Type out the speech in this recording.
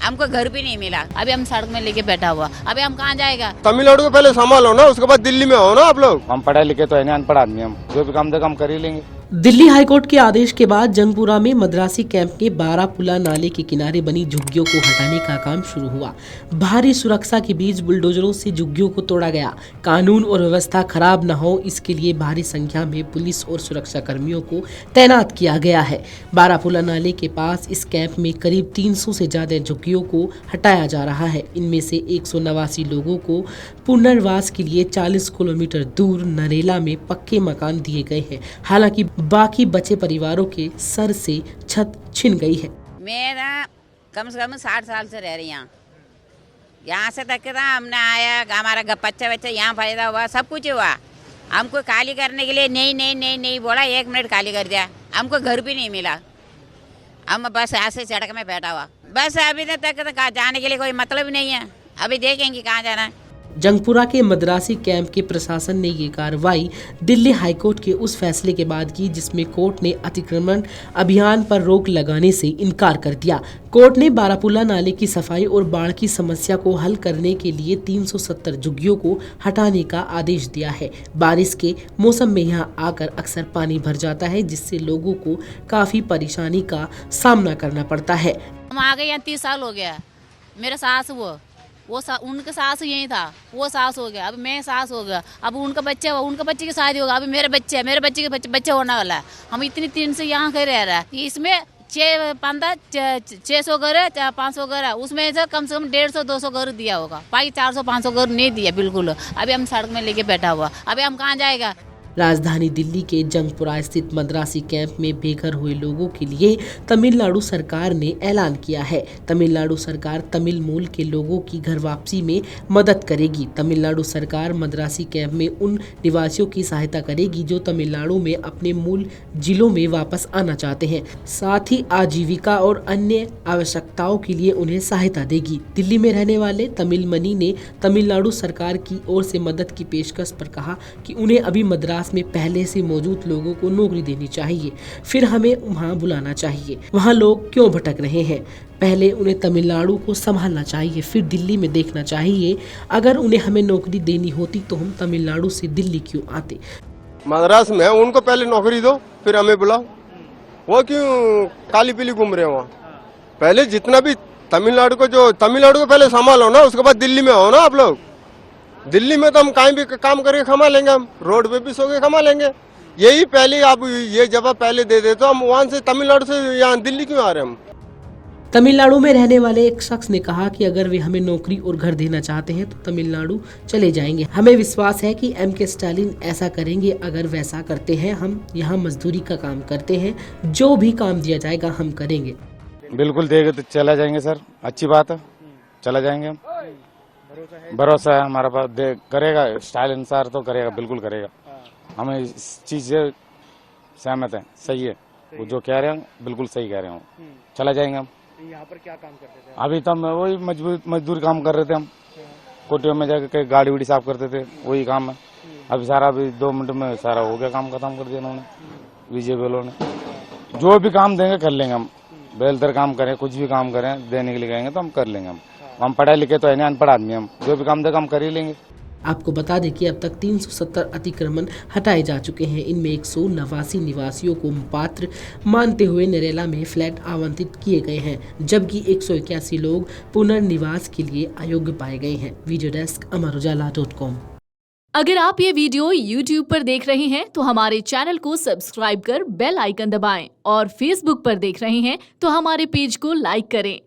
हमको घर भी नहीं मिला। अभी हम सड़क में लेके बैठा हुआ, अभी हम कहाँ जाएगा? तमिलनाडु को पहले संभालो ना, उसके बाद दिल्ली में आओ ना आप लोग। हम पढ़े लिखे तो है नहीं, अनपढ़ आदमी, हम जो भी काम दे हम कर ही लेंगे। दिल्ली हाईकोर्ट के आदेश के बाद जंगपुरा में मद्रासी कैंप के बारापुला नाले के किनारे बनी झुग्गियों को हटाने का काम शुरू हुआ। भारी सुरक्षा के बीच बुलडोजरों से झुग्गियों को तोड़ा गया। कानून और व्यवस्था खराब न हो, इसके लिए भारी संख्या में पुलिस और सुरक्षा कर्मियों को तैनात किया गया है। बारापुला नाले के पास इस कैंप में करीब 300 से ज्यादा झुग्गियों को हटाया जा रहा है। इनमें से 189 लोगों को पुनर्वास के लिए 40 किलोमीटर दूर नरेला में पक्के मकान दिए गए हैं। हालांकि बाकी बचे परिवारों के सर से छत छिन गई है। मेरा कम से कम 60 साल से रह रही हूँ यहाँ से तक था। हमने आया, हमारा बच्चा बच्चा यहाँ पैदा हुआ, सब कुछ हुआ। हमको खाली करने के लिए नहीं बोला, 1 मिनट खाली कर दिया। हमको घर भी नहीं मिला, हम बस ऐसे सड़क में बैठा हुआ। बस अभी तक जाने के लिए कोई मतलब नहीं है, अभी देखेंगे कहाँ जाना है। जंगपुरा के मद्रासी कैंप के प्रशासन ने ये कार्रवाई दिल्ली हाईकोर्ट के उस फैसले के बाद की जिसमें कोर्ट ने अतिक्रमण अभियान पर रोक लगाने से इनकार कर दिया। कोर्ट ने बारापुला नाले की सफाई और बाढ़ की समस्या को हल करने के लिए 370 झुग्गियों को हटाने का आदेश दिया है। बारिश के मौसम में यहाँ आकर अक्सर पानी भर जाता है, जिससे लोगों को काफी परेशानी का सामना करना पड़ता है। हम आ गए यहाँ 30 साल हो गया। मेरा सास उनका सास यही था, वो सास हो गया, अब मैं सास हो गया, अब उनका बच्चा हुआ, उनका बच्चे की शादी होगा, अभी मेरे बच्चे के बच्चा होने वाला है। हम इतनी दिन से यहाँ के रह रहा है। इसमें 600 घर है, 500 घर है, उसमें से कम 150-200 घर दिया होगा। 400-500 घर नहीं दिया बिल्कुल। अभी हम सड़क में लेके बैठा हुआ, अभी हम कहाँ जाएगा? राजधानी दिल्ली के जंगपुरा स्थित मद्रासी कैंप में बेघर हुए लोगों के लिए तमिलनाडु सरकार ने ऐलान किया है। तमिलनाडु सरकार तमिल मूल के लोगों की घर वापसी में मदद करेगी। तमिलनाडु सरकार मद्रासी कैंप में उन निवासियों की सहायता करेगी जो तमिलनाडु में अपने मूल जिलों में वापस आना चाहते हैं। साथ ही आजीविका और अन्य आवश्यकताओं के लिए उन्हें सहायता देगी। दिल्ली में रहने वाले तमिल मनी ने तमिलनाडु सरकार की ओर से मदद की पेशकश पर कहा कि उन्हें अभी मद्रास में पहले से मौजूद लोगों को नौकरी देनी चाहिए, फिर हमें वहां बुलाना चाहिए। वहां लोग क्यों भटक रहे हैं? पहले उन्हें तमिलनाडु को संभालना चाहिए, फिर दिल्ली में देखना चाहिए। अगर उन्हें हमें नौकरी देनी होती तो हम तमिलनाडु से दिल्ली क्यों आते? मद्रास में उनको पहले नौकरी दो, फिर हमें बुलाओ। वो क्यों काली पीली घूम रहे हैं वहाँ? पहले जितना भी तमिलनाडु को पहले संभालो ना, उसके बाद दिल्ली में आओ ना आप लोग। दिल्ली में तो हम कहीं भी काम करके कमा लेंगे, हम रोड पे भी सो के कमा लेंगे। यही पहले आप ये जगह पहले दे दे तो हम वहाँ से तमिलनाडु से यहाँ दिल्ली क्यों आ रहे हैं हम? तमिलनाडु में रहने वाले एक शख्स ने कहा कि अगर वे हमें नौकरी और घर देना चाहते हैं तो तमिलनाडु चले जाएंगे। हमें विश्वास है कि M.K. स्टालिन ऐसा करेंगे। अगर वैसा करते हैं, हम यहाँ मजदूरी का काम करते हैं, जो भी काम दिया जाएगा हम करेंगे। बिल्कुल देंगे तो चला जाएंगे सर, अच्छी बात है, चला जाएंगे हम। भरोसा है हमारा पास, करेगा स्टालिन सर तो करेगा, बिल्कुल करेगा। हमें इस चीज से सहमत है, सही है, वो जो कह रहे हैं बिल्कुल सही कह रहे हैं। चला जाएंगे हम। यहाँ पर क्या काम करते थे? अभी तो हम वही मजदूर काम कर रहे थे, हम कोटियों में जाकर गाड़ी उड़ी साफ करते थे, वही काम है। अभी सारा 2 मिनट में सारा हो गया, काम खत्म कर दिया उन्होंने, बीजेपी ने। जो भी काम देंगे कर लेंगे हम, बेहतर काम करें, कुछ भी काम करें, देने के लिए कहेंगे तो हम कर लेंगे। हम पढ़े लिखे तो है नहीं, अनपढ़ आदमी, हम जो भी काम देगा हम कर ही लेंगे। आपको बता दें कि अब तक 370 अतिक्रमण हटाए जा चुके हैं। इनमें 189 निवासियों को पात्र मानते हुए नरेला में फ्लैट आवंटित किए गए हैं, जबकि 181 लोग पुनर्निवास के लिए अयोग्य पाए गए हैं। Video desk amarujala.com। अगर आप ये वीडियो YouTube पर देख रहे हैं तो हमारे चैनल को सब्सक्राइब कर बेल आइकन दबाएं, और Facebook पर देख रहे हैं तो हमारे पेज को लाइक करें।